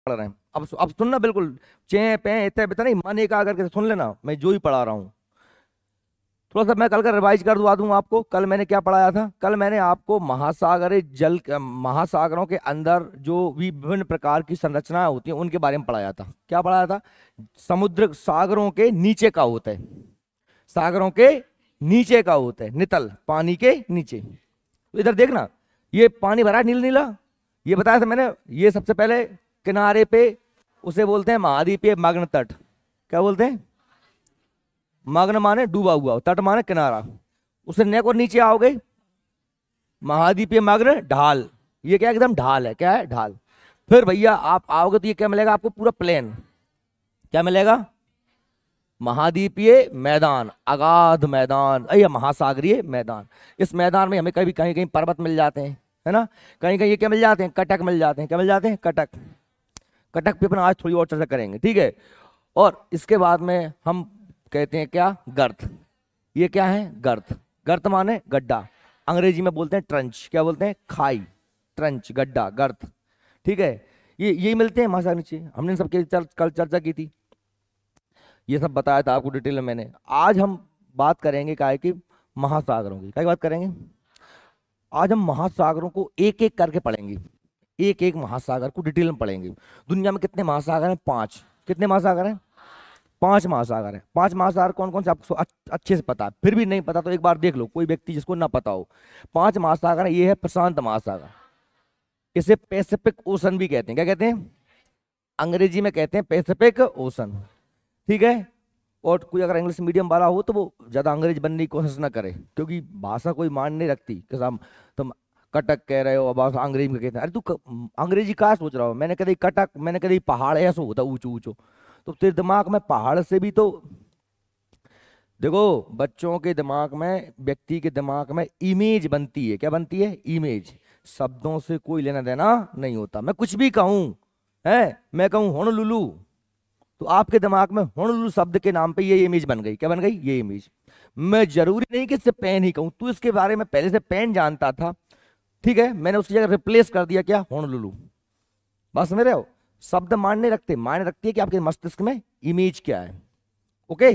पढ़ रहे हैं। अब सुनना बिल्कुल, चे पे इतने बेता नहीं, मन एकाग्र करके सुन लेना, मैं जो ही पढ़ा रहा हूँ। थोड़ा सा मैं कल का रिवाइज कर दुआ दूं आपको। कल मैंने क्या पढ़ाया था? कल मैंने आपको महासागर जल, महासागरों के अंदर जो भी विभिन्न प्रकार की संरचनाएं होती हैं उनके बारे में पढ़ाया था। क्या पढ़ाया था? समुद्र सागरों के नीचे का होता है, सागरों के नीचे का होता है, नितल पानी के नीचे। तो इधर देखना, ये पानी भरा है नीला नीला, ये बताया था मैंने। ये सबसे पहले किनारे पे, उसे बोलते हैं महाद्वीपीय मग्न तट। क्या बोलते हैं? मग्न माने डूबा हुआ, तट माने किनारा। उसे नेक और नीचे आओगे, महाद्वीपीय मग्न ढाल। ये क्या एकदम ढाल है, क्या है? ढाल। फिर भैया आप आओगे तो ये क्या मिलेगा आपको? पूरा प्लेन। क्या मिलेगा? महाद्वीपीय मैदान, अगाध मैदान, या महासागरीय मैदान। इस मैदान में हमें कभी कहीं कहीं पर्वत मिल जाते हैं, है ना, कहीं कहीं ये क्या मिल जाते हैं? कटक मिल जाते हैं। क्या मिल जाते हैं? कटक। कटक पे अपन आज थोड़ी और चर्चा करेंगे, ठीक है। और इसके बाद में हम कहते हैं क्या? गर्त। ये क्या है? गर्त। गर्त माने गड्ढा, अंग्रेजी में बोलते हैं ट्रंच। क्या बोलते हैं? खाई, ट्रंच, गड्ढा, गर्त, ठीक है। ये यही मिलते हैं महासागर नीचे। हमने सबके कल चर्चा की थी, ये सब बताया था आपको डिटेल में मैंने। आज हम बात करेंगे क्या है कि महासागरों की। क्या बात करेंगे? आज हम महासागरों को एक एक करके पढ़ेंगे, एक एक महासागर को डिटेल में पढ़ेंगे। दुनिया में कितने महासागर हैं? 5। कितने महासागर हैं? 5 महासागर हैं। 5 महासागर कौन कौन से आपको अच्छे से पता है? फिर भी नहीं पता तो एक बार देख लो, कोई व्यक्ति जिसको ना पता हो। 5 महासागर है। ये है प्रशांत महासागर, इसे पैसिफिक ओशन भी कहते हैं। क्या कहते हैं? अंग्रेजी में कहते हैं पैसिफिक ओशन, ठीक है। और कोई अगर इंग्लिश मीडियम वाला हो तो वो ज्यादा अंग्रेज बनने की कोशिश ना करे, क्योंकि भाषा कोई मान नहीं रखती कि साहब तुम कटक कह रहे हो, अब अंग्रेजी में कहते हैं। अरे तू अंग्रेजी कहाँ सोच रहा हो? मैंने कभी कटक, मैंने कभी पहाड़ ऐसा होता ऊंचो ऊंचो, तो तेरे दिमाग में पहाड़ से भी तो देखो, बच्चों के दिमाग में, व्यक्ति के दिमाग में इमेज बनती है। क्या बनती है? इमेज। शब्दों से कोई लेना देना नहीं होता। मैं कुछ भी कहूं है, मैं कहूं होनोलुलु, तो आपके दिमाग में होनोलुलु शब्द के नाम पे ये इमेज बन गई। क्या बन गई? ये इमेज। मैं जरूरी नहीं कि इससे पेन ही कहूं, तू इसके बारे में पहले से पेन जानता था, ठीक है, मैंने उसकी जगह रिप्लेस कर दिया क्या? होनोलुलु। बस समझ रहे हो? शब्द मायने रखते, मायने रखती है कि आपके मस्तिष्क में इमेज क्या है। ओके,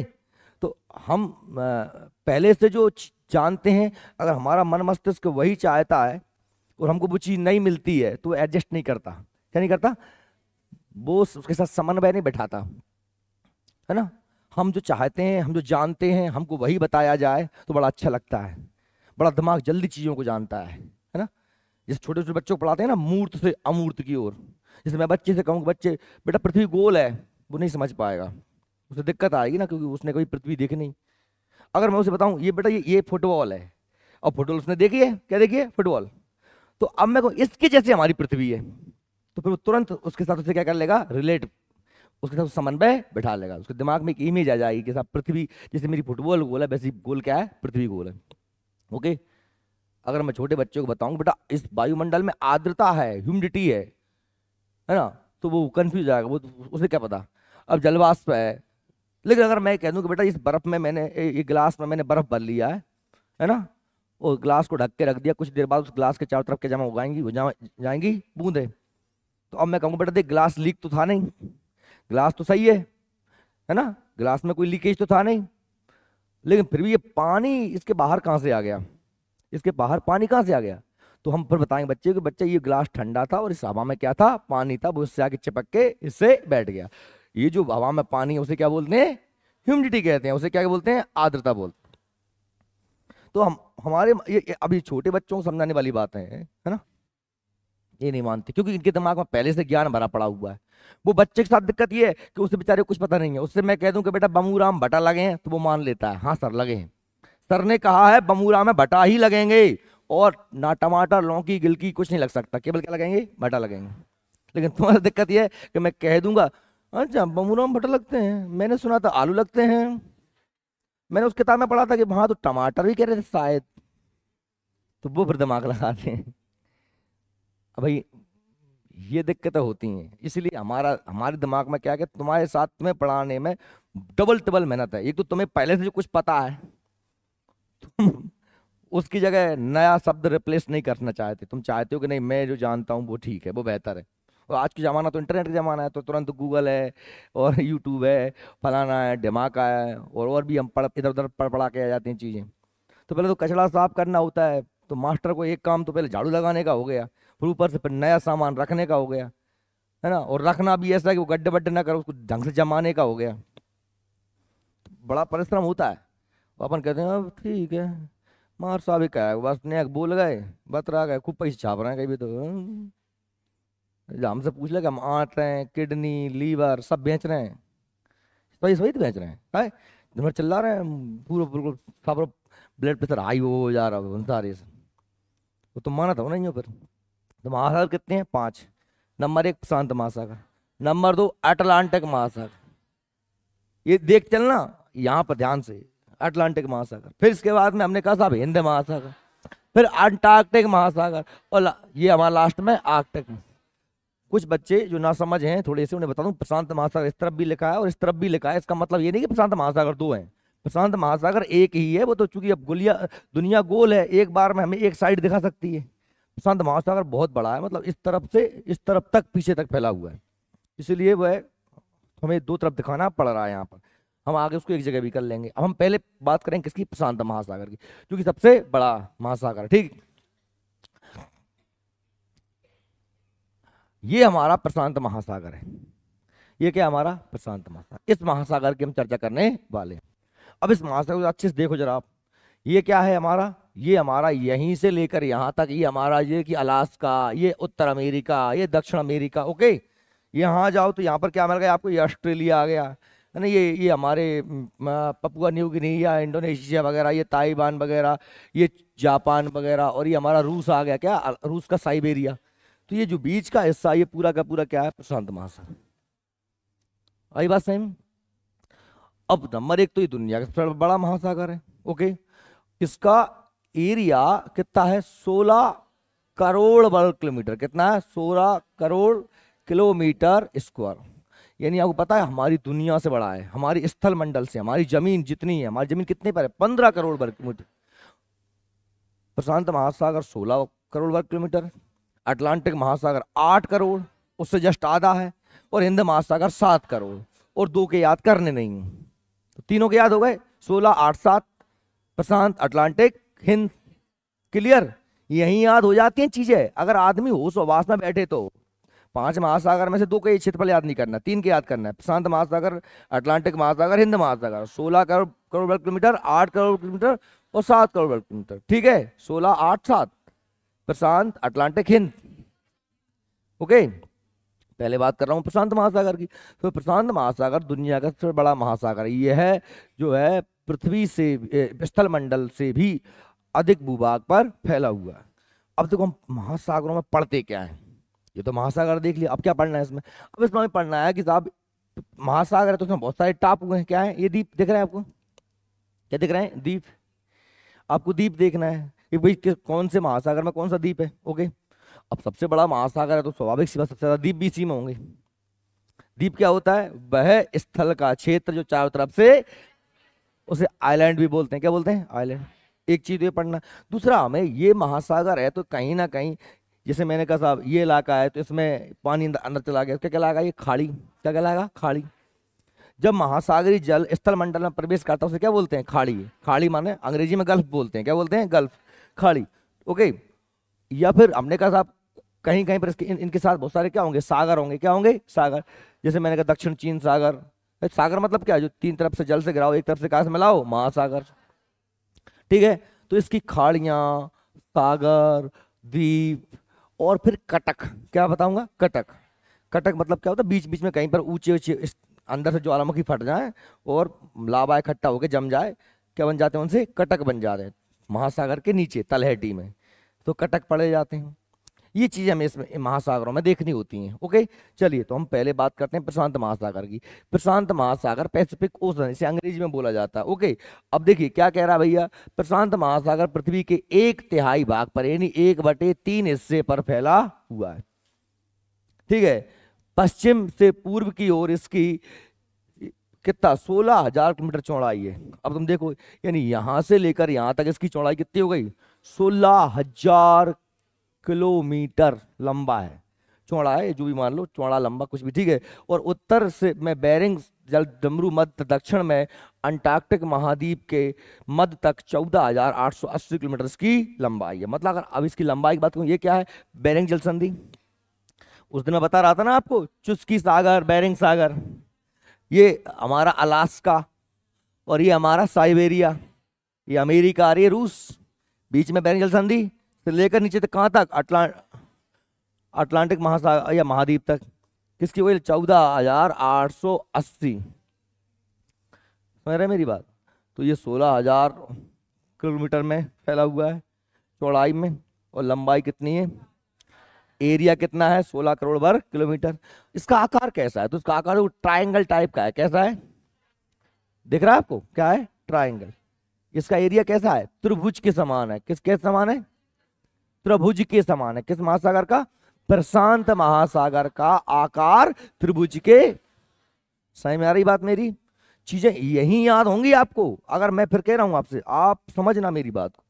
तो हम पहले से जो जानते हैं, अगर हमारा मन मस्तिष्क वही चाहता है और हमको वो चीज नहीं मिलती है तो एडजस्ट नहीं करता। क्या नहीं करता? वो उसके साथ समन्वय नहीं बैठाता, है ना। हम जो चाहते हैं, हम जो जानते हैं, हमको वही बताया जाए तो बड़ा अच्छा लगता है। बड़ा दिमाग जल्दी चीजों को जानता है ना। जैसे छोटे छोटे बच्चों को पढ़ाते हैं ना, मूर्त से अमूर्त की ओर। जैसे मैं बच्चे से कहूँ कि बच्चे बेटा पृथ्वी गोल है, वो नहीं समझ पाएगा, उसे दिक्कत आएगी ना, क्योंकि उसने कभी पृथ्वी देखी नहीं। अगर मैं उसे बताऊं ये बेटा ये फुटबॉल है, और फुटबॉल उसने देखी है, क्या देखी है? फुटबॉल। तो अब मैं कहूँ इसके जैसे हमारी पृथ्वी है, तो फिर वो तुरंत उसके साथ उसे क्या कर लेगा? रिलेट, उसके साथ समन्वय बैठा लेगा। उसके दिमाग में एक इमेज आ जाएगी कि साहब पृथ्वी जैसे मेरी फुटबॉल गोल है, वैसे गोल क्या है? पृथ्वी गोल है। ओके। अगर मैं छोटे बच्चों को बताऊं बेटा इस वायुमंडल में आर्द्रता है, ह्यूमिडिटी है ना, तो वो कंफ्यूज जाएगा, वो उसे क्या पता। अब जलवाष्प है, लेकिन अगर मैं कह दूं कि बेटा इस बर्फ में मैंने, ये गिलास में मैंने बर्फ भर लिया है ना, और ग्लास को ढक के रख दिया, कुछ देर बाद उस ग्लास के चारों तरफ के जमा हो जाएंगी, जाएंगी बूंदे। तो अब मैं कहूँगा बेटा देख ग्लास लीक तो था नहीं, ग्लास तो सही है ना, ग्लास में कोई लीकेज तो था नहीं, लेकिन फिर भी ये पानी इसके बाहर कहाँ से आ गया? इसके बाहर पानी कहाँ से आ गया? तो हम फिर बताएंगे बच्चे को, बच्चा ये ग्लास ठंडा था और इस हवा में क्या था? पानी था, वो इससे आके चिपक के इससे बैठ गया। ये जो हवा में पानी है उसे क्या बोलते हैं? ह्यूमिडिटी कहते हैं। उसे क्या बोलते हैं? आर्द्रता बोलते हैं। तो हम हमारे ये अभी छोटे बच्चों को समझाने वाली बात है ना, ये नहीं मानते क्योंकि इनके दिमाग में पहले से ज्ञान भरा पड़ा हुआ है। वो बच्चे के साथ दिक्कत ये है कि उसे बेचारे को कुछ पता नहीं है। उससे मैं कह दूं कि बेटा बमूराम भट्टा लगे हैं, तो वो मान लेता है, हाँ सर लगे हैं, सर ने कहा है बमूराम में भट्टा ही लगेंगे, और ना टमाटर लौकी गिलकी कुछ नहीं लग सकता, केवल क्या लगेंगे? भट्टा लगेंगे। लेकिन तुम्हारा दिक्कत ये है कि मैं कह दूंगा अच्छा बमूराम भट्टा लगते हैं, मैंने सुना था आलू लगते हैं, मैंने उस किताब में पढ़ा था कि वहां तो टमाटर भी कह रहे थे शायद, तो वो फिर दिमाग लगाते हैं। अब भाई ये दिक्कतें होती हैं, इसलिए हमारे दिमाग में क्या है कि तुम्हारे साथ तुम्हें पढ़ाने में डबल टिबल मेहनत है। एक तो तुम्हें पहले से जो कुछ पता है, तुम उसकी जगह नया शब्द रिप्लेस नहीं करना चाहते, तुम चाहते हो कि नहीं मैं जो जानता हूँ वो ठीक है, वो बेहतर है। और आज के ज़माना तो इंटरनेट का ज़माना है, तो तुरंत गूगल है और यूट्यूब है, फलाना है, ढिमाका है, और भी हम पढ़ इधर उधर पढ़ पढ़ा के आ जाती हैं चीज़ें। तो पहले तो कचरा साफ करना होता है, तो मास्टर को एक काम तो पहले झाड़ू लगाने का हो गया, फिर ऊपर से फिर नया सामान रखने का हो गया, है ना, और रखना भी ऐसा कि वो गड्ढे बड्ढे ना करो, उसको ढंग से जमाने का हो गया। बड़ा परिश्रम होता है। तो अपन कहते हैं अब ठीक है, मार साहब ही क्या है, बस नेक बोल गए, बतरा गए, खूब पैसे छाप रहे हैं कहीं भी तो। हमसे पूछ ले कि हम आंट रहे हैं, किडनी लीवर सब बेच रहे हैं, सही सही तो बेच रहे हैं, है दिन भर चिल्ला रहे हैं, पूरा बिल्कुल सब ब्लड प्रेशर हाई हो जा रहा है सारे से। तो तुम माना था नहीं हो फिर। तो महासागर कितने हैं? 5। नंबर 1 प्रशांत महासागर, नंबर 2 अटलांटिक महासागर, ये देख चलना यहाँ पर ध्यान से, अटलांटिक महासागर। फिर इसके बाद में हमने कहा साहब हिंद महासागर, फिर अंटार्कटिक महासागर, और ये हमारा लास्ट में आर्कटिक। कुछ बच्चे जो ना समझ हैं थोड़े से, उन्हें बता दूं, प्रशांत महासागर इस तरफ भी लिखा है और इस तरफ भी लिखा है, इसका मतलब ये नहीं कि प्रशांत महासागर 2 हैं, प्रशांत महासागर एक ही है। वो तो चूंकि अब गुलिया दुनिया गोल है, एक बार में हमें एक साइड दिखा सकती है। प्रशांत महासागर बहुत बड़ा है, मतलब इस तरफ से इस तरफ तक पीछे तक फैला हुआ है, इसलिए वह हमें 2 तरफ दिखाना पड़ रहा है यहाँ पर। हम आगे उसको एक जगह भी कर लेंगे। अब हम पहले बात करेंगे किसकी? प्रशांत महासागर की, क्योंकि सबसे बड़ा महासागर। ठीक, ये हमारा प्रशांत महासागर है। ये क्या हमारा? प्रशांत महासागर। इस महासागर की हम चर्चा करने वाले हैं। अब इस महासागर को अच्छे से देखो जरा आप, ये क्या है हमारा? ये हमारा यहीं से लेकर यहाँ तक, ये हमारा ये कि अलास्का, ये उत्तर अमेरिका, ये दक्षिण अमेरिका। ओके, यहाँ जाओ तो यहाँ पर क्या मिल गया आपको? ये ऑस्ट्रेलिया आ गया, है ना, ये हमारे पपुआ न्यू गिनी या इंडोनेशिया वगैरह, ये ताइवान वगैरह, ये जापान वगैरह, और ये हमारा रूस आ गया, क्या रूस का साइबेरिया। तो ये जो बीच का हिस्सा, ये पूरा का पूरा क्या है? प्रशांत महासागर। आई बात समझ में? अब नंबर 1 तो ये दुनिया का सबसे बड़ा महासागर है। ओके, इसका एरिया कितना है? 16 करोड़ वर्ग किलोमीटर। कितना है? 16 करोड़ किलोमीटर स्क्वायर। यानी आपको पता है हमारी दुनिया से बड़ा है, हमारी स्थल मंडल से। हमारी जमीन जितनी है, हमारी जमीन कितने पर है? 15 करोड़ वर्ग किलोमीटर। प्रशांत महासागर 16 करोड़ वर्ग किलोमीटर, अटलांटिक महासागर 8 करोड़, उससे जस्ट आधा है, और हिंद महासागर 7 करोड़, और 2 के याद करने नहीं, तो तीनों के याद हो गए। 16, 8, 7, प्रशांत, अटलांटिक, हिंद। क्लियर? यही याद हो जाती हैं चीजें अगर आदमी होश हवास में बैठे तो। 5 महासागर में से 2 के क्षेत्रफल याद नहीं करना, 3 के याद करना है। प्रशांत महासागर, अटलांटिक महासागर, हिंद महासागर। 16 करोड़ वर्ग किलोमीटर, 8 करोड़ किलोमीटर, और 7 करोड़ वर्ग किलोमीटर। ठीक है, 16, 8, 7, प्रशांत, अटलांटिक, हिंद। ओके, पहले बात कर रहा हूँ प्रशांत महासागर की। तो प्रशांत महासागर दुनिया का सबसे बड़ा महासागर ये है, जो है पृथ्वी से, स्थल मंडल से भी अधिक भूभाग पर फैला हुआ है। अब देखो हम महासागरों में पढ़ते क्या है। ये तो महासागर देख लिया, अब क्या पढ़ना है इसमें? अब इसमें हमें पढ़ना है कि साहब महासागर है तो उसमें बहुत सारे टापू हैं। क्या है ये? द्वीप दिख रहे हैं आपको? क्या दिख रहे हैं? द्वीप। आपको द्वीप देखना है कि भाई कौन से महासागर में कौन सा द्वीप है। ओके, अब सबसे बड़ा महासागर है तो स्वाभाविक सी बात सबसे ज्यादा द्वीप भी इसी में होंगे। द्वीप क्या होता है? वह स्थल का क्षेत्र जो चारों तरफ से, उसे आइलैंड भी बोलते हैं। क्या बोलते हैं? आइलैंड। एक चीज ये पढ़ना। दूसरा, हमें ये महासागर है तो कहीं ना कहीं, जैसे मैंने कहा साहब ये इलाका है तो इसमें पानी अंदर चला गया, क्या कहलाएगा? ये खाड़ी। क्या कहलाएगा? खाड़ी। जब महासागरी जल स्थल मंडल में प्रवेश करता है उसे क्या बोलते हैं? खाड़ी। खाड़ी माने अंग्रेजी में गल्फ बोलते हैं। क्या बोलते हैं? गल्फ, खाड़ी। ओके, या फिर हमने कहा साहब कहीं कहीं पर इनके साथ बहुत सारे क्या होंगे? सागर होंगे। क्या होंगे? सागर। जैसे मैंने कहा दक्षिण चीन सागर। सागर मतलब क्या? जो 3 तरफ से जल से गिराओ, एक तरफ से कहा से मिलाओ, महासागर। ठीक है, तो इसकी खाड़ियां, सागर, द्वीप, और फिर कटक। क्या बताऊंगा? कटक। कटक मतलब क्या होता है? बीच बीच में कहीं पर ऊंचे ऊंचे अंदर से ज्वालामुखी फट जाए और लावा इकट्ठा होकर जम जाए, क्या बन जाते हैं? उनसे कटक बन जाते हैं महासागर के नीचे तलहटी में, तो कटक पड़े जाते हैं। ये चीजें हमें इसमें महासागरों में देखनी होती हैं। ओके, चलिए तो हम पहले बात करते हैं प्रशांत महासागर की। प्रशांत महासागर पैसिफिक ओशन, इसे अंग्रेजी में बोला जाता है। ओके, अब देखिए क्या कह रहा है भैया, प्रशांत महासागर पृथ्वी के 1/3 भाग पर, यानी 1/3 हिस्से पर फैला हुआ है। ठीक है, पश्चिम से पूर्व की ओर इसकी कितना? 16,000 किलोमीटर चौड़ाई है। अब तुम देखो, यानी यहां से लेकर यहां तक इसकी चौड़ाई कितनी हो गई? 16,000 किलोमीटर लंबा है। चौड़ा है, जो भी मान लो, चौड़ा लंबा कुछ भी, ठीक है। और उत्तर से में बेरिंग जल डमरू मध्य दक्षिण में अंटार्कटिक महाद्वीप के मध्य तक 14,880 किलोमीटर की लंबाई है। मतलब अगर अब इसकी लंबाई की बात करूं, ये क्या है, बेरिंग जल संधि। उस दिन मैं बता रहा था ना आपको, चुस्की सागर, बेरिंग सागर, ये हमारा अलास्का और ये हमारा साइबेरिया, ये अमेरिका और ये रूस, बीच में बेरिंग जल संधि से लेकर नीचे तक कहां तक, अटलांटिक महासागर या महाद्वीप तक, किसकी वजह 14,880, समझ रहे मेरी बात। तो ये 16,000 किलोमीटर में फैला हुआ है चौड़ाई में, और लंबाई कितनी है, एरिया कितना है, 16 करोड़ वर्ग किलोमीटर। इसका आकार कैसा है, तो इसका आकार ट्राइंगल टाइप का है। कैसा है, दिख रहा है आपको, क्या है, ट्राइंगल। इसका एरिया कैसा है, त्रिभुज के समान है। किसके समान है, त्रिभुज के समान है। किस महासागर का, प्रशांत महासागर का आकार त्रिभुज के। सही में आ रही बात मेरी, चीजें यही याद होंगी आपको। अगर मैं फिर कह रहा हूं आपसे, आप समझना मेरी बात को,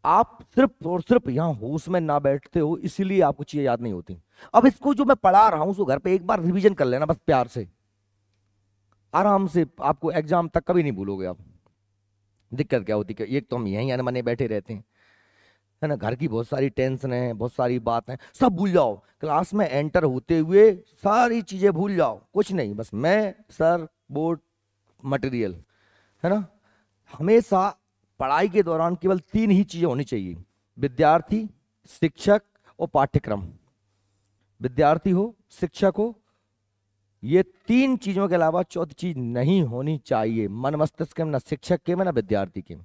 आप सिर्फ और सिर्फ यहाँ होश में ना बैठते हो, इसीलिए आपको चीजें याद नहीं होती। अब इसको जो मैं पढ़ा रहा हूं उसको घर पे एक बार रिवीजन कर लेना, बस प्यार से, आराम से, आपको एग्जाम तक कभी नहीं भूलोगे आप। दिक्कत क्या होती है, एक तो हम यहीं आने मने बैठे रहते हैं, है ना, घर की बहुत सारी टेंशन है, बहुत सारी बात है, सब भूल जाओ। क्लास में एंटर होते हुए सारी चीजें भूल जाओ, कुछ नहीं, बस मैं, सर, बोर्ड, मटेरियल, है ना। हमेशा पढ़ाई के दौरान केवल 3 ही चीजें होनी चाहिए, विद्यार्थी, शिक्षक और पाठ्यक्रम। विद्यार्थी हो, शिक्षक हो, ये 3 चीजों के अलावा चौथी चीज नहीं होनी चाहिए, मन मस्तिष्क के, ना शिक्षक के में, ना विद्यार्थी के।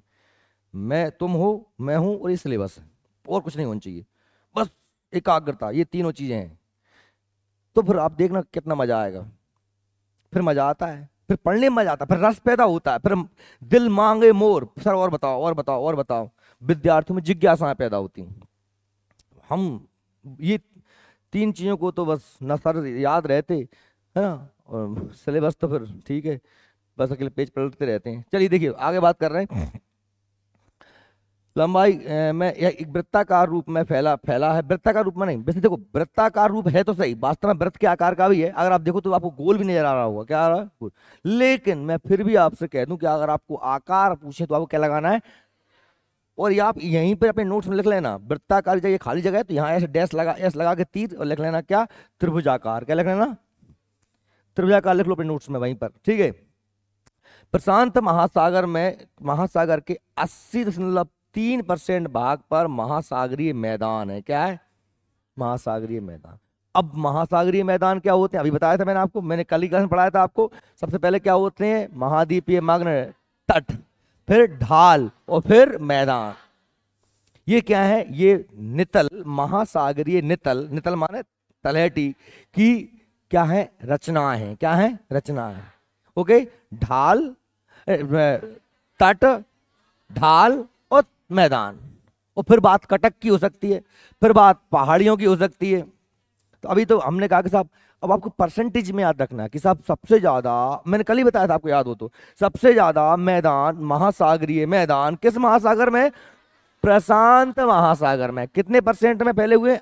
मैं, तुम हो, मैं हूं, और ये सिलेबस है, और कुछ नहीं होना चाहिए, बस एकाग्रता, ये तीनों चीजें हैं। तो फिर आप देखना कितना मजा आएगा, फिर मजा आता है, फिर पढ़ने में मजा आता है, फिर रस पैदा होता है, फिर दिल मांगे मोर, सर और बताओ और बताओ और बताओ। विद्यार्थियों में जिज्ञासाएं पैदा होती हैं। हम ये 3 चीजों को तो बस न सर याद रहते, है ना, और सिलेबस तो फिर ठीक है, बस अकेले पेज पलटते रहते हैं। चलिए देखिए आगे बात कर रहे हैं। लंबाई में एक वृत्ताकार रूप में फैला है, वृत्ताकार रूप में नहीं, वैसे देखो वृत्ताकार रूप है तो सही, वास्तव में वृत्त के आकार का भी है। अगर आप देखो तो आपको गोल भी नजर आ रहा होगा, क्या आ रहा है, गोल। लेकिन मैं फिर भी आपसे कह दूं कि अगर आपको आकार पूछे तो आपको क्या लगाना है, और ये आप यहीं पर अपने नोट्स में लिख लेना, वृत्ताकार जगह खाली जगह है तो यहाँ ऐसे डैश लगा, एस लगा के तीर, और लिख लेना क्या, त्रिभुजाकार। क्या लिख लेना, त्रिभुजाकार लिख लो अपने नोट्स में वहीं पर, ठीक है। प्रशांत महासागर के 80.3% भाग पर महासागरीय मैदान है। क्या है, महासागरीय मैदान। अब महासागरीय मैदान क्या होते हैं, अभी बताया था मैंने आपको, मैंने कल ही क्लास में पढ़ाया था आपको। सबसे पहले क्या होते हैं, महाद्वीपीय मग्न तट, फिर ढाल, और फिर मैदान। ये क्या है, ये नितल, महासागरीय नितल, नितल माने तलहटी की क्या है, रचनाएं हैं। क्या है, रचना है, ओके। ढाल, तट, ढाल और मैदान। और फिर बात कटक की हो सकती है, फिर बात पहाड़ियों की हो सकती है। तो अभी तो हमने कहा कि साहब अब आपको परसेंटेज में याद रखना है कि साहब सबसे ज्यादा, मैंने कल ही बताया था आपको याद हो तो, सबसे ज्यादा मैदान, महासागरीय मैदान किस महासागर में, प्रशांत महासागर में। कितने % में फैले हुए,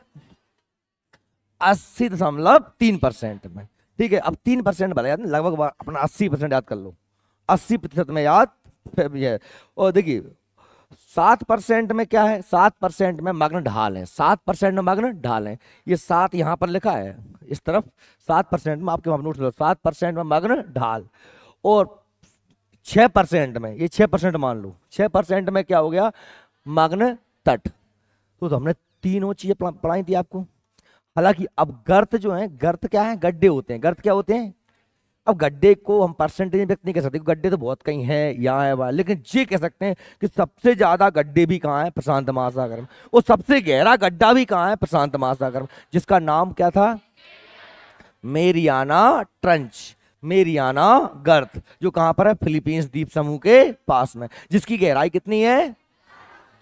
80.3% में, ठीक है। अब 3% भले याद नहीं, लगभग अपना 80% याद कर लो, 80% में याद। और देखिए 7% में क्या है, 7% में मग्न ढाल है, 7% में मग्न ढाल है। ये 7 यहां पर लिखा है इस तरफ, 7% में आपके नोट लो, 7% में मग्न ढाल। और 6% में, ये 6% मान लो, 6% में क्या हो गया, मग्न तट। तो हमने तीनों चीजें पढ़ाई थी आपको। हालांकि अब गर्त जो है, गर्त क्या है, गड्ढे होते हैं। गर्त क्या होते हैं, अब गड्ढे को हम परसेंटेज व्यक्त नहीं कर सकते, गड्ढे तो बहुत कहीं है, यहाँ है वहाँ, लेकिन ये कह सकते हैं कि सबसे ज्यादा गड्ढे भी कहाँ है, प्रशांत महासागर में। और सबसे गहरा गड्ढा भी कहाँ है, प्रशांत महासागर में, जिसका नाम क्या था, मेरियाना ट्रंच, मेरियाना गर्त, जो कहां पर है, फिलीपींस द्वीप समूह के पास में, जिसकी गहराई कितनी है,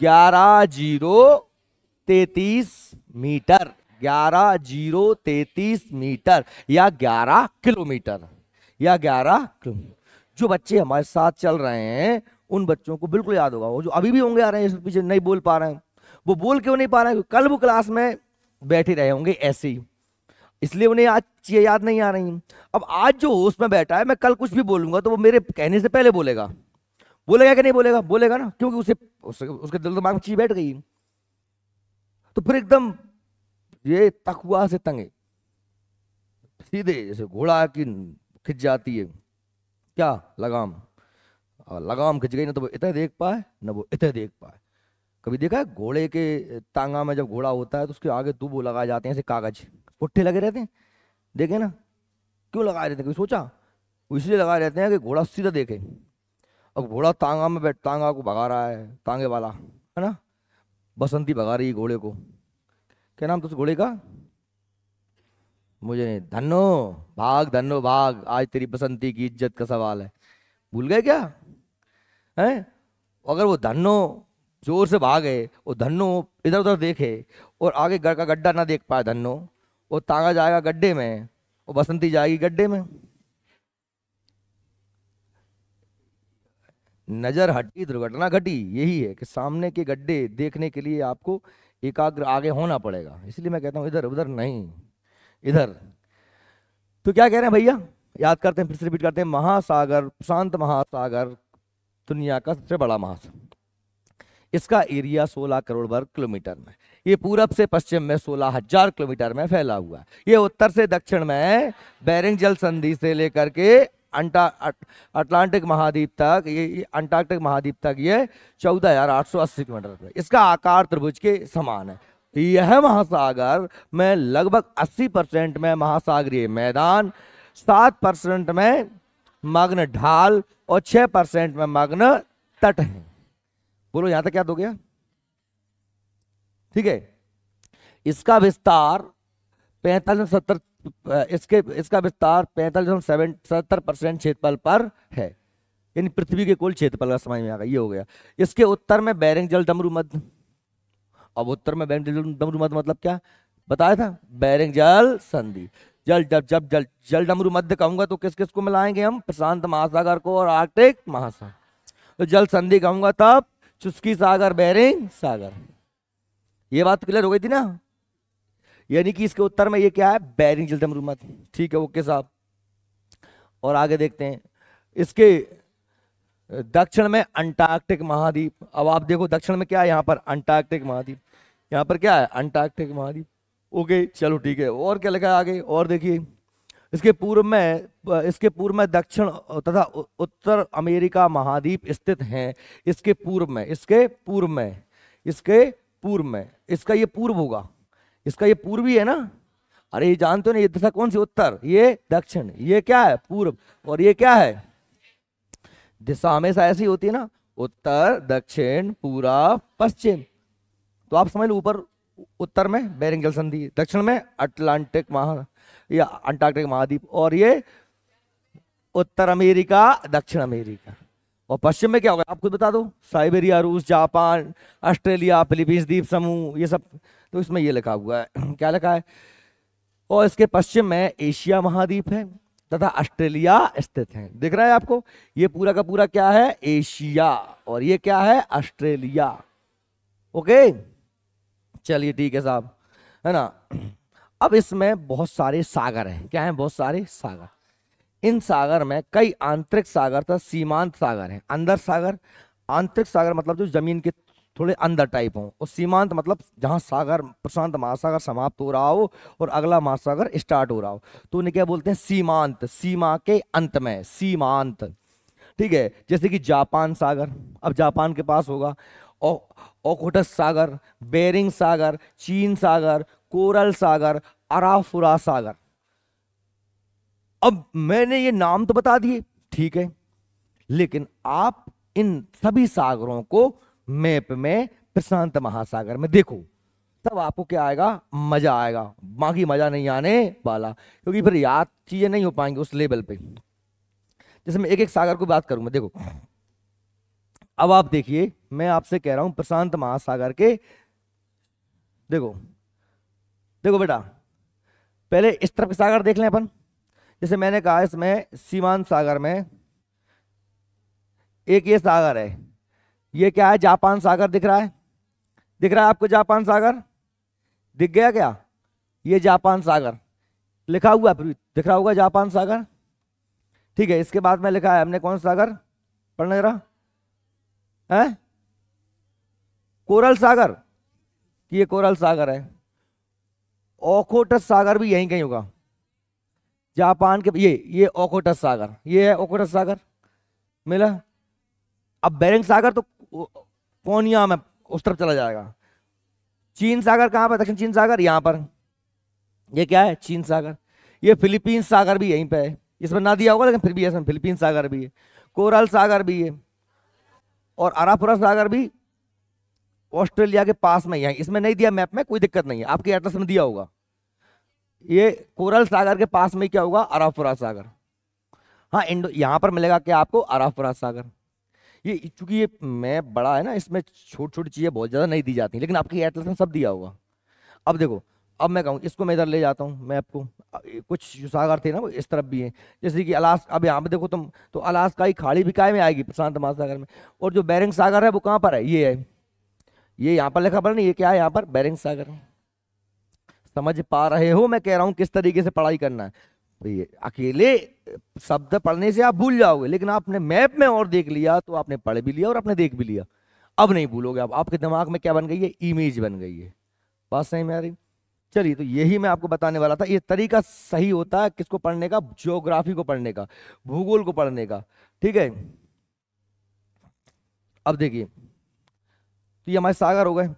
11,033 मीटर, 11,033 मीटर या 11 किलोमीटर, या 11 किलोमीटर। जो बच्चे हमारे साथ चल रहे हैं उन बच्चों को बिल्कुल याद होगा, वो जो अभी भी होंगे आ रहे हैं पीछे नहीं बोल पा रहे हैं, वो बोल क्यों नहीं पा रहे हैं, कल वो क्लास में बैठे रहे होंगे ऐसे ही। इसलिए उन्हें आज चीजें याद नहीं आ रही। अब आज जो होश में बैठा है, मैं कल कुछ भी बोलूंगा तो वो मेरे कहने से पहले बोलेगा। बोलेगा कि नहीं बोलेगा? बोलेगा ना, क्योंकि उसके दिल दिमाग में चीज बैठ गई। तो फिर एकदम ये तकुआ से तंगे, सीधे जैसे घोड़ा की खिंच जाती है क्या लगाम, और लगाम खिंच गई ना तो वो इतने देख पाए ना वो इतने देख पाए। कभी देखा है घोड़े के टांगा में जब घोड़ा होता है तो उसके आगे वो लगाए जाते हैं ऐसे कागज, पुट्ठे लगे रहते हैं, देखे ना? क्यों लगाए रहते हैं, कोई सोचा? वो इसलिए लगाए रहते हैं कि घोड़ा सीधा देखे। अब घोड़ा तांगा में बैठ, तांगा को भगा रहा है, तांगे वाला है ना, बसंती भगा रही है घोड़े को। क्या नाम था उस घोड़े का? मुझे नहीं। धन्नो भाग, आज तेरी बसंती की इज्जत का सवाल है। भूल गए क्या? है अगर वो धन्नो जोर से भागे, वो धन्नो इधर उधर देखे और आगे घर का गड्ढा ना देख पाए धन्नो, वो तांगा जाएगा गड्ढे में, वो बसंती जाएगी गड्ढे में। नजर हटी दुर्घटना घटी, यही है कि सामने के गड्ढे देखने के लिए आपको एकाग्र आगे होना पड़ेगा। इसलिए मैं कहता हूं इधर उधर नहीं, इधर। तो क्या कह रहे हैं भैया, याद करते हैं, फिर से रिपीट करते हैं। महासागर, प्रशांत महासागर दुनिया का सबसे बड़ा महासागर। इसका एरिया 16 करोड़ वर्ग किलोमीटर में, ये पूरब से पश्चिम में 16,000 किलोमीटर में फैला हुआ है। ये उत्तर से दक्षिण में बेरिंग जल संधि से लेकर के अटलांटिक महाद्वीप तक, ये अंटार्कटिक महाद्वीप तक ये 14,880 किलोमीटर है। इसका आकार त्रिभुज के समान है। यह महासागर में लगभग 80% में महासागरीय मैदान, 7% में मग्न ढाल और 6% में मग्न तट है। बोलो यहां तक क्या हो गया? ठीक है। इसका विस्तार 45-70, इसका विस्तार 45.70% क्षेत्रफल पर है, यानी पृथ्वी के कुल क्षेत्रफल का समझ में आ गया। ये हो गया। इसके उत्तर में बेरिंग जल डमरू मध्य। अब उत्तर में बेरिंग जल डमरू मध्य मतलब क्या बताया था? बेरिंग जल संधि। जल डमरू मध्य कहूंगा तो किस किस को मिलाएंगे हम? प्रशांत महासागर को और आर्कटिक महासागर। तो जल संधि कहूंगा तब चुस्की सागर, बेरिंग सागर। ये बात क्लियर हो गई थी ना? यानी कि इसके उत्तर में ये क्या है? बेरिंग जल डमरू मध्य। ठीक है, ओके साहब। और आगे देखते हैं। इसके दक्षिण में अंटार्कटिक महाद्वीप। अब आप देखो दक्षिण में क्या है? यहाँ पर अंटार्कटिक महाद्वीप, यहाँ पर क्या है? अंटार्कटिक महाद्वीप। ओके चलो ठीक है। और क्या लिखा है आगे? और देखिए, इसके पूर्व में दक्षिण तथा उत्तर अमेरिका महाद्वीप स्थित हैं। इसके पूर्व में इसका ये पूर्व होगा, इसका ये पूर्वी है ना? अरे ये जानते हो ना, ये दिशा कौन सी? उत्तर, ये दक्षिण, ये क्या है? पूर्व, और ये क्या है? दिशा हमेशा ऐसी होती है ना, उत्तर दक्षिण पूर्व पश्चिम। तो आप समझ लो, ऊपर उत्तर में बेरिंग जल संधि, दक्षिण में या अंटार्कटिक महाद्वीप, और ये उत्तर अमेरिका, दक्षिण अमेरिका। और पश्चिम में क्या होगा आप खुद बता दो? साइबेरिया, रूस, जापान, ऑस्ट्रेलिया, फिलीपींस द्वीप समूह, ये सब। तो इसमें ये लिखा हुआ है, क्या लिखा है? और इसके पश्चिम में एशिया महाद्वीप है तथा ऑस्ट्रेलिया स्थित है। दिख रहा है आपको? ये पूरा का पूरा क्या है? एशिया, और ये क्या है? ऑस्ट्रेलिया। ओके चलिए ठीक है साहब, है ना? अब इसमें बहुत सारे सागर हैं। क्या है? बहुत सारे सागर। इन सागर में कई आंतरिक सागर तथा सीमांत सागर हैं। अंदर सागर, आंतरिक सागर मतलब जो जमीन के थोड़े अंदर टाइप हो, और सीमांत मतलब जहां सागर, प्रशांत महासागर समाप्त हो रहा हो और अगला महासागर स्टार्ट हो रहा हो, तो उन्हें क्या बोलते हैं? सीमांत। सीमा के अंत में सीमांत। ठीक है, जैसे कि जापान सागर, अब जापान के पास होगा। ओखोटस सागर, बेरिंग सागर, चीन सागर, कोरल सागर, अराफुरा सागर। अब मैंने ये नाम तो बता दिए, ठीक है, लेकिन आप इन सभी सागरों को मैप में प्रशांत महासागर में देखो, तब आपको क्या आएगा? मजा आएगा। बाकी मजा नहीं आने वाला, क्योंकि फिर याद चीजें नहीं हो पाएंगी उस लेवल पे। जैसे मैं एक एक सागर को बात करूंगा। देखो अब आप देखिए, मैं आपसे कह रहा हूं प्रशांत महासागर के, देखो देखो बेटा, पहले इस तरफ के सागर देख लें अपन। जैसे मैंने कहा, इसमें सीमांत सागर में एक ये सागर है, ये क्या है? जापान सागर। दिख रहा है? दिख रहा है आपको जापान सागर? दिख गया क्या? ये जापान सागर, लिखा हुआ है, फिर दिख रहा होगा जापान सागर। ठीक है, इसके बाद में लिखा है हमने कौन सा सागर, पढ़ना जरा है, कोरल सागर, ये कोरल सागर है। ओखोटस सागर भी यहीं कहीं होगा, जापान के, ये ओखोटस सागर, ये है ओखोटस सागर मिला। अब बेरिंग सागर तो कोनिया में उस तरफ चला जाएगा। चीन सागर कहां पर, दक्षिण चीन सागर यहाँ पर, ये क्या है, चीन सागर। ये फिलीपींस सागर भी यहीं पे है, इसमें ना दिया होगा लेकिन फिर भी इसमें फिलीपींस सागर भी है, कोरल सागर भी है, और अरापुरा सागर भी ऑस्ट्रेलिया के पास में ही है। इसमें नहीं दिया मैप में, कोई दिक्कत नहीं है, आपके एड्रेस में दिया होगा। ये कोरल सागर के पास में क्या होगा, अरापुरा सागर। हाँ, इंडो यहाँ पर मिलेगा क्या आपको, अरापुरा सागर। ये चूंकि ये मैप बड़ा है ना, इसमें छोटी छोटी चीजें बहुत ज्यादा नहीं दी जाती, लेकिन आपके एटलस में सब दिया होगा। अब देखो, अब मैं कहूँ इसको मैं इधर ले जाता हूँ मैप को, कुछ जो सागर थे ना वो इस तरफ भी है, जैसे कि अलास्का। अब यहाँ पे देखो तुम, तो अलास्का की खाड़ी भी काय में आएगी, प्रशांत महासागर में। और जो बेरिंग सागर है वो कहाँ पर है, ये है, ये यहाँ पर लिखा पड़ा नहीं, ये क्या है यहाँ पर, बेरिंग सागर। समझ पा रहे हो मैं कह रहा हूँ किस तरीके से पढ़ाई करना है। तो ये अकेले शब्द पढ़ने से आप भूल जाओगे, लेकिन आपने मैप में और देख लिया तो आपने पढ़ भी लिया और आपने देख भी लिया, अब नहीं भूलोगे। अब आपके दिमाग में क्या बन गई है, इमेज बन गई है। बात सही में आ रही। चलिए, तो यही मैं आपको बताने वाला था। ये तरीका सही होता है किसको पढ़ने का, ज्योग्राफी को पढ़ने का, भूगोल को पढ़ने का। ठीक है, अब देखिए, तो ये हमारे सागर हो गए।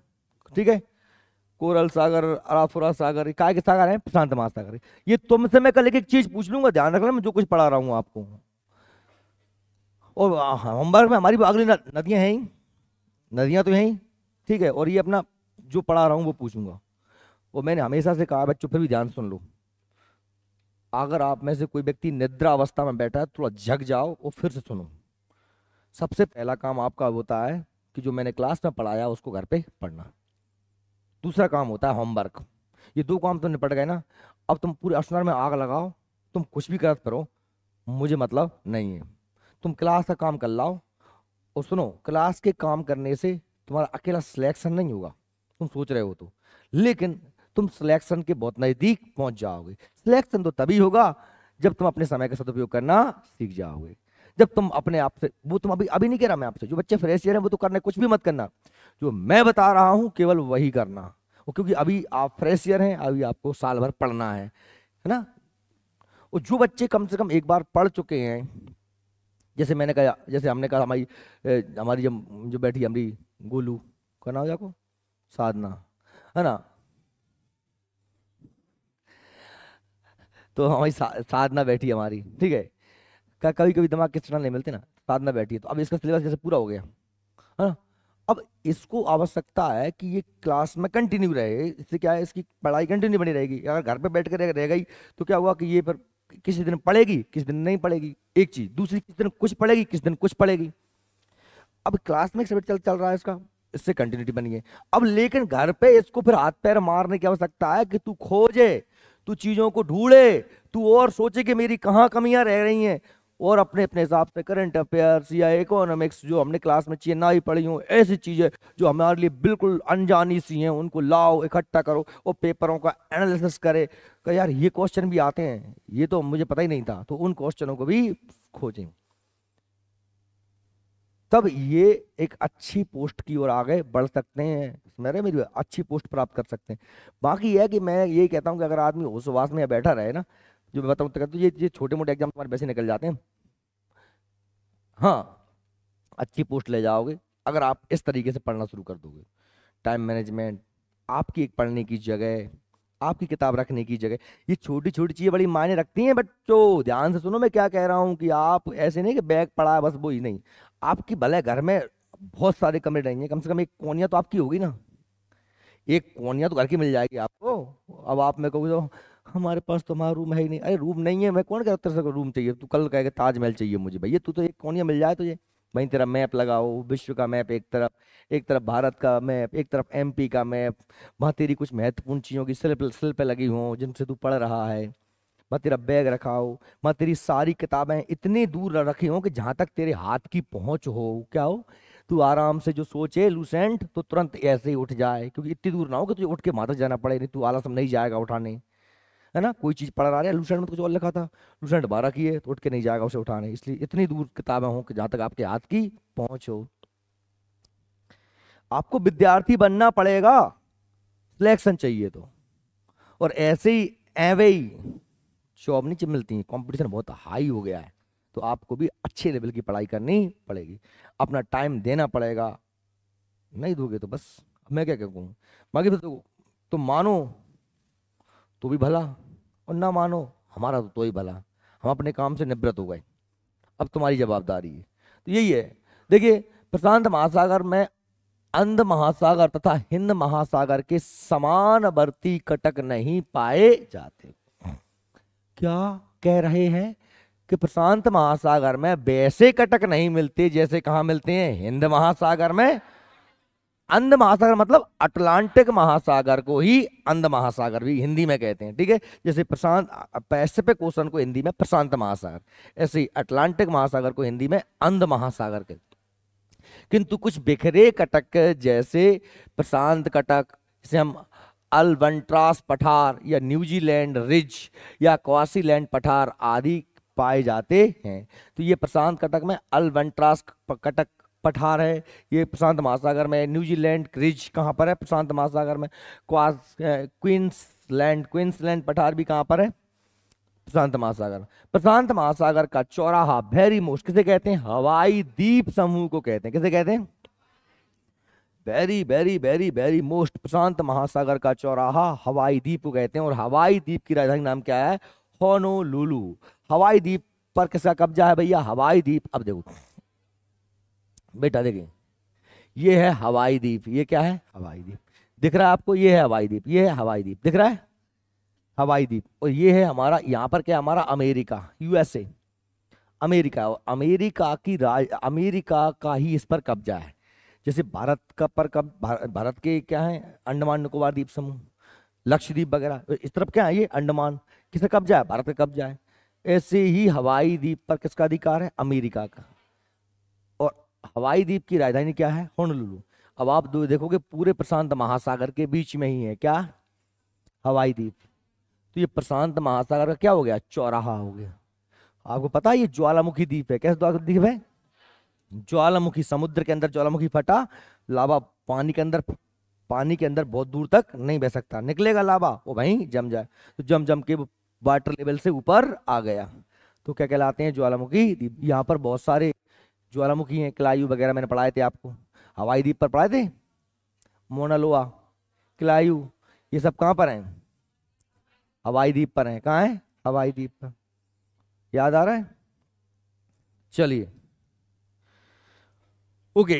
ठीक है, कोरल सागर, अराफुरा सागर, काय के सागर है, प्रशांत महासागर। ये तुमसे मैं कल एक चीज पूछ लूंगा, ध्यान रखना मैं जो कुछ पढ़ा रहा हूँ आपको। और होमवर्क में हमारी अगली नदियां हैं ही, नदियां तो हैं ही। ठीक है, और ये अपना जो पढ़ा रहा हूँ वो पूछूंगा। और मैंने हमेशा से कहा बच्चों, फिर भी ध्यान सुन लो, अगर आप में से कोई व्यक्ति निद्रा अवस्था में बैठा है, थोड़ा जग जाओ और फिर से सुनो। सबसे पहला काम आपका होता है कि जो मैंने क्लास में पढ़ाया उसको घर पे पढ़ना। दूसरा काम होता है होमवर्क। ये दो काम तो निपट गए ना। अब तुम पूरे अस्नार में आग लगाओ, तुम कुछ भी करत करो, मुझे मतलब नहीं है। तुम क्लास का काम कर लाओ। और सुनो, क्लास के काम करने से तुम्हारा अकेला सिलेक्शन नहीं होगा, तुम सोच रहे हो तो, लेकिन तुम सिलेक्शन के बहुत नजदीक पहुंच जाओगे। सिलेक्शन तो तभी होगा जब तुम अपने समय का सदुपयोग करना सीख जाओगे। जब तुम अपने आप से, वो तुम अभी अभी नहीं कह रहा मैं आपसे, जो बच्चे फ्रेशर हैं वो तो करना, कुछ भी मत करना, जो मैं बता रहा हूं केवल वही करना। वो क्योंकि अभी आप फ्रेशर हैं, अभी आपको साल भर पढ़ना है ना। और जो बच्चे कम से कम एक बार पढ़ चुके हैं, जैसे मैंने कहा, जैसे हमने कहा, हमारी हमारी जो बैठी हमारी गोलू का नाम जाको, साधना है ना, तो हमारी साधना बैठी है हमारी। ठीक है, कभी कभी दिमाग के सिग्नल नहीं मिलते ना, साधना बैठी है, तो अब इसका सिलेबस जैसे पूरा हो गया है ना। अब इसको आवश्यकता है कि ये क्लास में कंटिन्यू रहे, इससे क्या है, इसकी पढ़ाई कंटिन्यू बनी रहेगी। अगर घर पे बैठ कर रह गई तो क्या हुआ कि ये पर किसी दिन पढ़ेगी, किसी दिन नहीं पढ़ेगी, एक चीज। दूसरी, किसी दिन कुछ पढ़ेगी, किसी दिन कुछ पढ़ेगी। अब क्लास में सब चल रहा है इसका, इससे कंटिन्यूटी बनी है। अब लेकिन घर पे इसको फिर हाथ पैर मारने की आवश्यकता है कि तू खोजे, तू चीजों को ढूंढे, तू और सोचे कि मेरी कहाँ कमियां रह रही हैं, और अपने अपने हिसाब से करंट अफेयर्स या इकोनॉमिक्स जो हमने क्लास में चाहिए ना ही पढ़ी हो, ऐसी चीजें जो हमारे लिए बिल्कुल अनजानी सी हैं, उनको लाओ, इकट्ठा करो और पेपरों का एनालिसिस करे कि यार ये क्वेश्चन भी आते हैं, ये तो मुझे पता ही नहीं था, तो उन क्वेश्चनों को भी खोजें। तब ये एक अच्छी पोस्ट की ओर आगे बढ़ सकते हैं, मेरे मेरी अच्छी पोस्ट प्राप्त कर सकते हैं। बाकी यह है कि मैं यही कहता हूँ कि अगर आदमी होश वास में बैठा रहे ना, जो मैं बताऊँ तो ये छोटे मोटे एग्जाम तुम्हारे वैसे निकल जाते हैं। हाँ, अच्छी पोस्ट ले जाओगे अगर आप इस तरीके से पढ़ना शुरू कर दोगे। टाइम मैनेजमेंट, आपकी एक पढ़ने की जगह, आपकी किताब रखने की जगह, ये छोटी छोटी चीजें बड़ी मायने रखती हैं। बच्चों ध्यान से सुनो मैं क्या कह रहा हूँ, कि आप ऐसे नहीं कि बैग पड़ा है बस वो ही नहीं। आपकी भले घर में बहुत सारे कमरे रहेंगे, कम से कम एक कोनिया तो आपकी होगी ना, एक कोनिया तो घर की मिल जाएगी आपको। अब आप मैं कहूँ तो हमारे पास तो हमारा रूम है ही नहीं, अरे रूम नहीं है, मैं कौन कहता तेरे से रूम चाहिए, तू कल कहेगा ताजमहल चाहिए मुझे, भैया तू तो एक कोनिया मिल जाए तुझे। वहीं तेरा मैप लगाओ, विश्व का मैप एक तरफ, एक तरफ भारत का मैप, एक तरफ एमपी का मैप, वहाँ तेरी कुछ महत्वपूर्ण चीज़ों की शिल्प लगी हों जिनसे तू पढ़ रहा है, वहाँ तेरा बैग रखा हो, वहाँ तेरी सारी किताबें इतनी दूर रखी हो कि जहाँ तक तेरे हाथ की पहुँच हो, क्या हो, तू आराम से जो सोचे लूसेंट तो तुरंत ऐसे ही उठ जाए, क्योंकि इतनी दूर ना हो कि तुझे उठ के वहां तक जाना पड़े, नहीं तू आलस में नहीं जाएगा उठाने, है ना। कोई चीज पढ़ रहा है, लूसेंट में तो कुछ और लिखा था, लूसेंट 12 की है तो उठ के नहीं जाएगा उसे उठाने, इसलिए इतनी दूर किताबें हों कि जहां तक आपके हाथ की पहुंच हो। आपको विद्यार्थी बनना पड़ेगा, सिलेक्शन चाहिए तो। और ऐसे ही एवे ही जॉब नहीं मिलती, कंपटीशन बहुत हाई हो गया है, तो आपको भी अच्छे लेवल की पढ़ाई करनी पड़ेगी, अपना टाइम देना पड़ेगा। नहीं दोगे तो बस मैं क्या कहूँ, बाकी तो मानो तो भी भला, और ना मानो हमारा तो ही भला, हम अपने काम से निवृत्त हो गए, अब तुम्हारी जवाबदारी है। तो यही है, देखिए प्रशांत महासागर में अंध महासागर तथा हिंद महासागर के समानवर्ती कटक नहीं पाए जाते। क्या कह रहे हैं कि प्रशांत महासागर में वैसे कटक नहीं मिलते जैसे कहाँ मिलते हैं, हिंद महासागर में। अंध महासागर मतलब अटलांटिक महासागर को ही अंध महासागर भी हिंदी में कहते हैं, ठीक है। जैसे प्रशांत पैसिफिक ओशन को हिंदी में प्रशांत महासागर, ऐसे ही अटलांटिक महासागर को हिंदी में अंध महासागर कहते हैं। किंतु कुछ बिखरे कटक जैसे प्रशांत कटक, जिसे हम अल्बंट्रास पठार या न्यूजीलैंड रिज या क्वासीलैंड पठार आदि पाए जाते हैं। तो ये प्रशांत कटक में अल्बंट्रास कटक पठार है, ये प्रशांत महासागर में। न्यूजीलैंड रिज कहाँ पर है, प्रशांत महासागर में। क्वींसलैंड पठार भी कहाँ पर है, प्रशांत महासागर। प्रशांत महासागर का चौराहा वेरी मोस्ट किसे कहते हैं, हवाई द्वीप समूह को कहते हैं। किसे कहते हैं, very very very very most, प्रशांत महासागर का चौराहा हवाई द्वीप को कहते हैं। और हवाई द्वीप की राजधानी नाम क्या है, होनोलुलु। हवाई द्वीप पर किसका कब्जा है भैया, हवाई द्वीप। अब देखो बेटा, देखिए ये है हवाई द्वीप, ये क्या है, हवाई द्वीप दिख रहा है आपको, ये है हवाई द्वीप, ये है हवाई द्वीप दिख रहा है, हवाई द्वीप। और ये है हमारा, यहाँ पर क्या, हमारा अमेरिका, यूएसए, अमेरिका। अमेरिका का ही इस पर कब्जा है। जैसे भारत का पर भारत के क्या है, अंडमान निकोबार द्वीप समूह, लक्षद्वीप वगैरह, इस तरफ क्या है, ये अंडमान किसका कब्जा है, भारत का कब्जा है। ऐसे ही हवाई द्वीप पर किसका अधिकार है, अमेरिका का। और हवाई द्वीप की राजधानी क्या है, होनोलुलु। अब आप देखोगे पूरे प्रशांत महासागर के बीच में ही है क्या, हवाई द्वीप। तो ये प्रशांत महासागर का क्या हो गया, चौराहा हो गया। आपको पता है ये ज्वालामुखी द्वीप है, कैसे द्वीप है, ज्वालामुखी, समुद्र के अंदर ज्वालामुखी फटा, लावा पानी के अंदर बहुत दूर तक नहीं बह सकता, निकलेगा लावा वो वहीं जम जाए, तो जम के वाटर लेवल से ऊपर आ गया, तो क्या कहलाते हैं, ज्वालामुखी द्वीप। यहाँ पर बहुत सारे ज्वालामुखी हैं, क्लायू वगैरह मैंने पढ़ाए थे आपको, हवाई द्वीप पर पढ़ाए थे, मोना लोआ, क्लायू, ये सब कहाँ पर हैं, हवाई द्वीप पर हैं। कहाँ है, हवाई द्वीप पर, याद आ रहा है। चलिए ओके,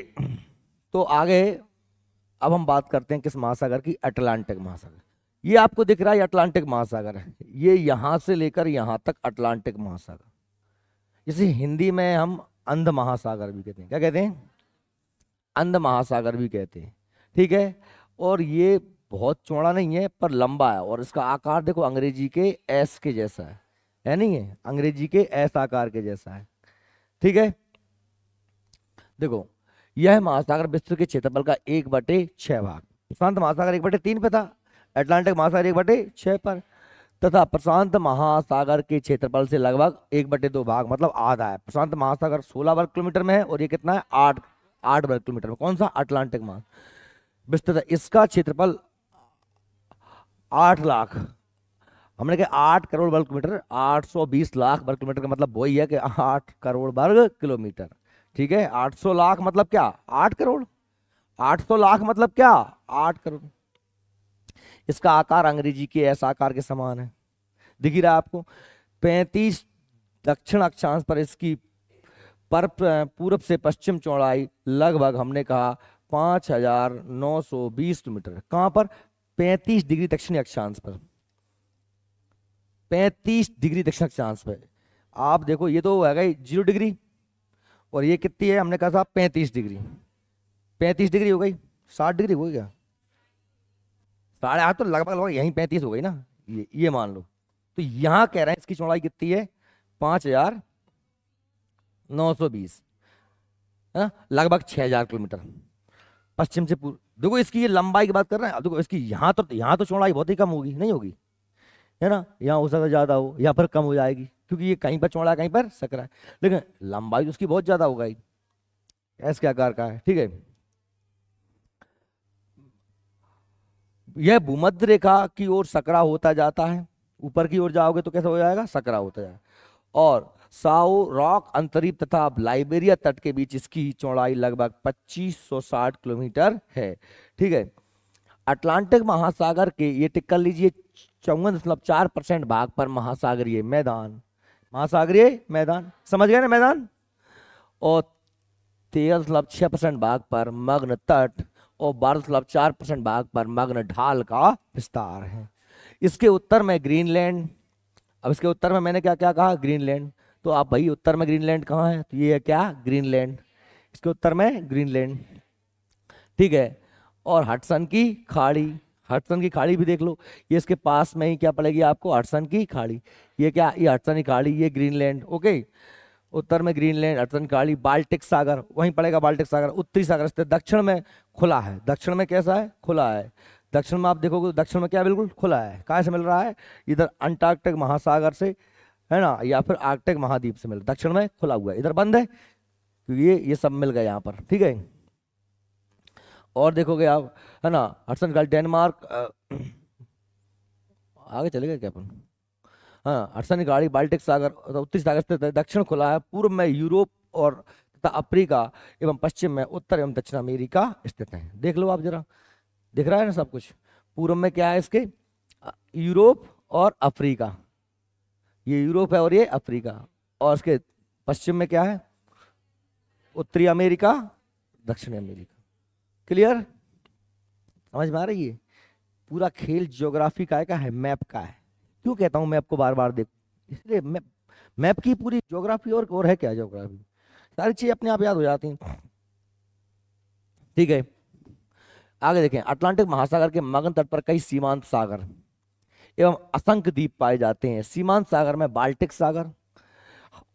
तो आगे अब हम बात करते हैं किस महासागर की, अटलांटिक महासागर। ये आपको दिख रहा है, अटलांटिक महासागर है, ये यहां से लेकर यहां तक अटलांटिक महासागर। जैसे हिंदी में हम अंध महासागर भी कहते हैं, क्या कहते हैं, अंध महासागर भी कहते हैं, ठीक है। और ये बहुत चौड़ा नहीं है पर लंबा है, और इसका आकार देखो अंग्रेजी के एस के जैसा है नहीं है, अंग्रेजी के एस आकार के जैसा है, ठीक है। देखो यह महासागर विश्व के क्षेत्रफल का 1/6 भाग, प्रशांत महासागर 1/3 पे था, अटलांटिक महासागर 1/6 पर, तथा प्रशांत महासागर के क्षेत्रफल से लगभग 1/2 भाग, मतलब आधा है। प्रशांत महासागर 16 वर्ग किलोमीटर में है, और ये कितना है, 8 वर्ग किलोमीटर में। कौन सा, अटलांटिक महासागर विस्तृत है, इसका क्षेत्रफल 8 लाख, हमने कहा 8 करोड़ वर्ग किलोमीटर, 820 लाख वर्ग किलोमीटर का मतलब वही है कि 8 करोड़ वर्ग किलोमीटर, ठीक है। 800 लाख मतलब क्या, 8 करोड़, 800 लाख मतलब क्या, 8 करोड़। इसका आकार अंग्रेजी के ऐसा आकार के समान है, दिख ही रहा है आपको। 35 दक्षिण अक्षांश पर इसकी पूर्व से पश्चिम चौड़ाई लगभग हमने कहा 5920 किलोमीटर। कहां पर, 35 डिग्री दक्षिणी अक्षांश पर, 35 डिग्री दक्षिण अक्षांश पर। आप देखो ये तो है 0 डिग्री, और ये कितनी है, हमने कहा था 35 डिग्री, 35 डिग्री हो गई, 60 डिग्री हो गया, 8.5 तो लगभग यहीं 35 हो गई ना, ये मान लो। तो यहां कह रहे हैं इसकी चौड़ाई कितनी है, 5920, है लगभग 6000 किलोमीटर पश्चिम से पूर्व। देखो इसकी ये लंबाई की बात कर रहे हैं, देखो इसकी यहाँ तो चौड़ाई बहुत ही कम होगी, नहीं होगी, है ना, यहाँ हो सकता है ज्यादा हो, यहाँ पर कम हो जाएगी, क्योंकि ये कहीं पर चौड़ा है कहीं पर सकरा है, लेकिन लंबाई तो उसकी बहुत ज्यादा हो गई, ऐसे के आकार का है। ठीक है, यह भूमध्य रेखा की ओर सकरा होता जाता है, ऊपर की ओर जाओगे तो कैसा हो जाएगा, सकरा होता जाएगा। और साओ रॉक अंतरीप तथा लाइबेरिया तट के बीच इसकी चौड़ाई लगभग 2560 किलोमीटर है। ठीक है, अटलांटिक महासागर के, ये टिक कर लीजिए, 54.4% भाग पर महासागरीय मैदान, महासागरीय मैदान समझ गए ना, मैदान, और 13.6% भाग पर मग्न तट और 12.4% भाग पर मग्न ढाल का विस्तार है। इसके उत्तर में ग्रीनलैंड, अब इसके उत्तर में मैंने क्या क्या कहा, ग्रीनलैंड, तो आप भाई उत्तर में ग्रीनलैंड कहाँ है, तो ये है क्या, ग्रीनलैंड, इसके उत्तर में ग्रीनलैंड। ठीक है, और हडसन की खाड़ी, हडसन की खाड़ी भी देख लो, ये इसके पास में ही क्या पड़ेगी आपको, हडसन की खाड़ी, ये क्या, ये हडसन की खाड़ी, ये ग्रीनलैंड। ओके, उत्तर में ग्रीनलैंड, हडसन की खाड़ी, बाल्टिक सागर वहीं पड़ेगा, बाल्टिक सागर, उत्तरी सागर इससे दक्षिण में खुला है, दक्षिण में कैसा है, खुला है, दक्षिण में आप देखोगे तो दक्षिण में क्या बिल्कुल खुला है, कहाँ से मिल रहा है, इधर अंटार्कटिक महासागर से, है ना, या फिर आर्कटिक महाद्वीप से मिल, दक्षिण में खुला हुआ है, इधर बंद है, क्योंकि ये सब मिल गए यहाँ पर। ठीक है, और देखोगे आप, है ना, हडसन का डेनमार्क, आगे चले गए क्या अपन, हाँ, हडसन की खाड़ी, बाल्टिक सागर, उत्तरी सागर से दक्षिण खुला है, पूर्व में यूरोप और तथा अफ्रीका एवं पश्चिम में उत्तर एवं दक्षिण अमेरिका स्थित है। देख लो आप जरा, दिख रहा है ना सब कुछ, पूर्व में क्या है इसके, यूरोप और अफ्रीका, ये यूरोप है और ये अफ्रीका, और इसके पश्चिम में क्या है, उत्तरी अमेरिका, दक्षिणी अमेरिका। क्लियर, समझ में आ रही है, पूरा खेल ज्योग्राफी का है, मैप का है। क्यों कहता हूं मैप को बार बार देखो, इसलिए मैप की पूरी ज्योग्राफी और है क्या, ज्योग्राफी सारी चीजें अपने आप याद हो जाती हैं। ठीक है, आगे देखें, अटलांटिक महासागर के मगन तट पर कई सीमांत सागर एवं असंख्य द्वीप पाए जाते हैं। सीमांत सागर में बाल्टिक सागर,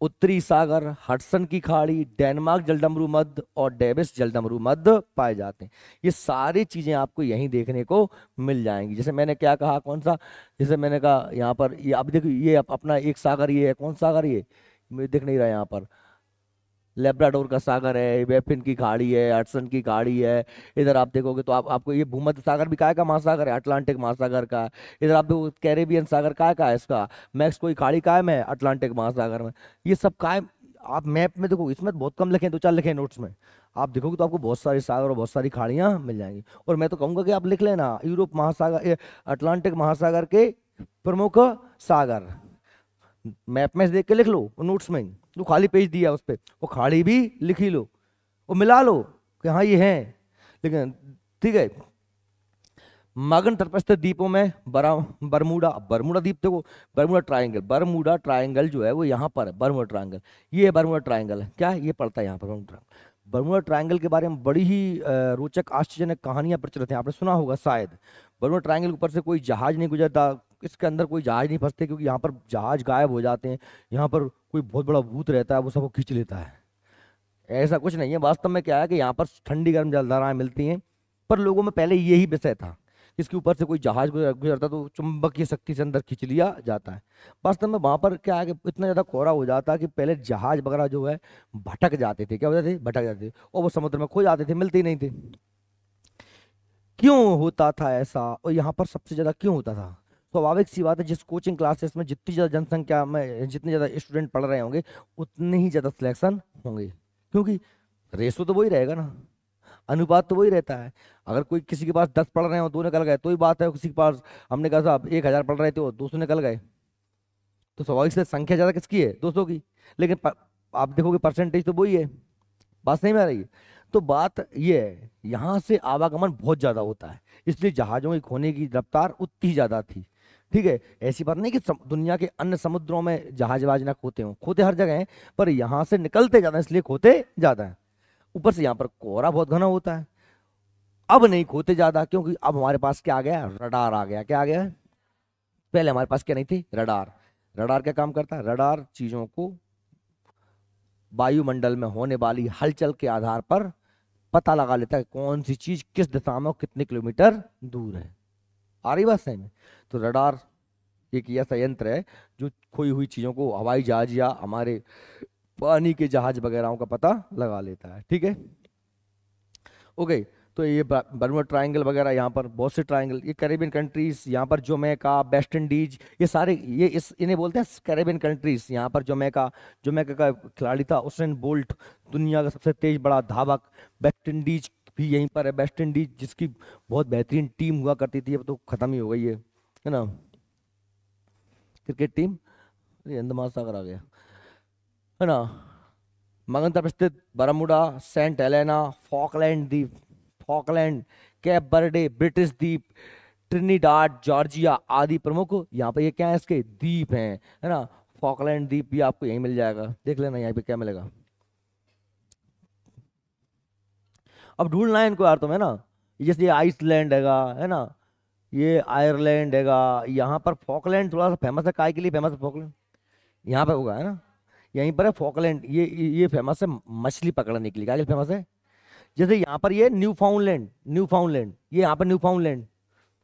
उत्तरी सागर, हडसन की खाड़ी, डेनमार्क जलडमरू मध्य और डेविस जलडमरू मध्य पाए जाते हैं। ये सारी चीजें आपको यहीं देखने को मिल जाएंगी। जैसे मैंने क्या कहा, कौन सा, जैसे मैंने कहा यहाँ पर, ये अब देखो, ये अपना एक सागर, ये है कौन सागर, ये मुझे दिख नहीं रहा यहाँ पर, लेब्राडोर का सागर है, बेफिन की खाड़ी है, हडसन की खाड़ी है, इधर आप देखोगे तो आपको ये भूमध्य सागर भी काय का महासागर है, अटलांटिक महासागर का, इधर आप देखो कैरेबियन सागर काय का है, इसका मैक्सिको की खाड़ी काय में है, अटलांटिक महासागर में। ये सब काय आप मैप में देखो, इसमें बहुत कम लिखे, 2-4 लिखे नोट्स में, आप देखोगे तो आपको बहुत सारे सागर और बहुत सारी खाड़ियां मिल जाएंगी। और मैं तो कहूंगा कि आप लिख लेना यूरोप महासागर, अटलांटिक महासागर के प्रमुख सागर, मैप में देख के लिख लो, नोट्स में जो खाली पेज दिया उस पर वो खाड़ी भी लिख ही लो, वो मिला लो कि हाँ ये है। लेकिन ठीक है, मगन तटस्थ द्वीपों में बरमूडा, बरमूडा द्वीप देखो, बरमूडा ट्रायंगल, बरमूडा ट्रायंगल जो है वो यहाँ पर है, बरमूडा ट्रायंगल, ये बरमूडा ट्रायंगल है, क्या ये पड़ता है यहाँ पर, बरमूडा ट्रायंगल के बारे में बड़ी ही रोचक आश्चर्यजनक कहानियां प्रचलित हैं, आपने सुना होगा शायद। बरमूडा ट्रायंगल के ऊपर से कोई जहाज नहीं गुजरता, इसके अंदर कोई जहाज नहीं फंसते, क्योंकि यहाँ पर जहाज गायब हो जाते हैं, यहाँ पर कोई बहुत बड़ा भूत रहता है, वो सबको खींच लेता है। ऐसा कुछ नहीं है, वास्तव में क्या है कि यहाँ पर ठंडी गर्म जलधाराएं मिलती हैं, पर लोगों में पहले यही विषय था, इसके ऊपर से कोई जहाज गुजरता तो चुंबकीय शक्ति से अंदर खींच लिया जाता है। वास्तव में वहां पर क्या है कि इतना ज्यादा कोहरा हो जाता है कि पहले जहाज वगैरह जो है भटक जाते थे, क्या हो जाते थे, भटक जाते थे, और वो समुद्र में खो जाते थे, मिलते ही नहीं थे। क्यों होता था ऐसा, और यहाँ पर सबसे ज्यादा क्यों होता था? स्वाभाविक सी बात है, जिस कोचिंग क्लासेस में जितनी ज्यादा जनसंख्या में जितने ज्यादा स्टूडेंट पढ़ रहे होंगे उतने ही ज्यादा सिलेक्शन होंगे, क्योंकि रेशो तो वही रहेगा ना, अनुपात तो वही रहता है। अगर कोई किसी के पास 10 पढ़ रहे हो 2 निकल गए तो ही बात है, किसी के पास हमने कहा साहब 1000 पढ़ रहे थे वो 200 निकल गए, तो स्वाभाविक से संख्या ज्यादा किसकी है, 200 की। लेकिन आप देखोगे परसेंटेज तो वही है, बात नहीं में आ रही है। तो बात ये है, यहाँ से आवागमन बहुत ज्यादा होता है, इसलिए जहाजों की खोने की रफ्तार उतनी ज्यादा थी। ठीक है, ऐसी बात नहीं कि दुनिया के अन्य समुद्रों में जहाज वहाज ना खोते हों, खोते हर जगह हैं, पर यहाँ से निकलते ज्यादा इसलिए खोते ज्यादा है। ऊपर से यहाँ पर कोहरा बहुत घना होता है। अब नहीं खोते ज्यादा, क्योंकि अब हमारे पास क्या आ गया, रडार आ गया। क्या आ गया? पहले हमारे पास क्या नहीं थी, रडार। रडार क्या काम करता है? रडार चीजों को वायुमंडल में होने वाली हलचल के आधार पर पता लगा लेता है कौन सी चीज किस दिशा में और कितने किलोमीटर दूर है। आ रही बात सही में? तो रडार एक ऐसा यंत्र है जो खोई हुई चीजों को हवाई जहाज या हमारे पानी के जहाज वगैरह का पता लगा लेता है। ठीक है, ओके। तो ये बर्मुडा ट्रायंगल वगैरह, यहाँ पर बहुत से ट्रायंगल, ये कैरेबियन कंट्रीज, यहाँ पर जोमेका, वेस्ट इंडीज, ये सारे ये इस इन्हें बोलते हैं कैरेबियन कंट्रीज। यहाँ पर जोमेका, जोमेका का खिलाड़ी था उसेन बोल्ट, दुनिया का सबसे तेज बड़ा धावक। वेस्ट इंडीज भी यहीं पर है, वेस्ट इंडीज जिसकी बहुत बेहतरीन टीम हुआ करती थी, अब तो खत्म ही हो गई है ना, क्रिकेट टीम। अरे अंदर महासागर आ गया, है ना। मगनतप स्थित बरमुडा, सेंट हेलेना, फॉकलैंड द्वीप, फॉकलैंड, कैप बर्डे, ब्रिटिश द्वीप, ट्रिनिडाड, जॉर्जिया आदि प्रमुख यहाँ पे ये क्या है, इसके द्वीप हैं, है ना। फॉकलैंड द्वीप भी आपको यहीं मिल जाएगा, देख लेना यहाँ पे क्या मिलेगा। अब ढूंढना है इनको यार तुम्हें ना, जैसे ये आइसलैंड है ना, ये आयरलैंड हैगा। यहाँ पर फॉकलैंड थोड़ा सा फेमस है, काय के लिए फेमस है फॉकलैंड, यहाँ पे होगा, है ना। यहीं पर है फॉकलैंड, ये फेमस है मछली पकड़ने के लिए, क्या के लिए फेमस है। जैसे यहाँ पर ये न्यू फाउंडलैंड, न्यू फाउंडलैंड, ये यहाँ पर न्यू फाउंडलैंड,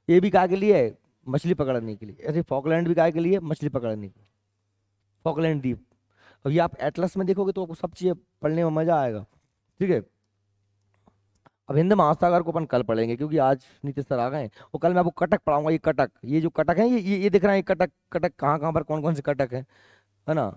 ये भी काय के लिए है, मछली पकड़ने के लिए। ऐसे फॉकलैंड भी काय के लिए, मछली पकड़ने के लिए, फॉकलैंड द्वीप। अब ये आप एटलस में देखोगे तो आपको सब चीजें पढ़ने में मजा आएगा। ठीक है, अब हिंद महासागर को अपन कल पढ़ेंगे, क्योंकि आज नीतीश सर आ गए हैं। और कल मैं आपको कटक पढ़ाऊंगा। ये कटक, ये जो कटक है, ये दिख रहा है, ये कटक, कटक कहाँ कहाँ पर कौन कौन से कटक है ना।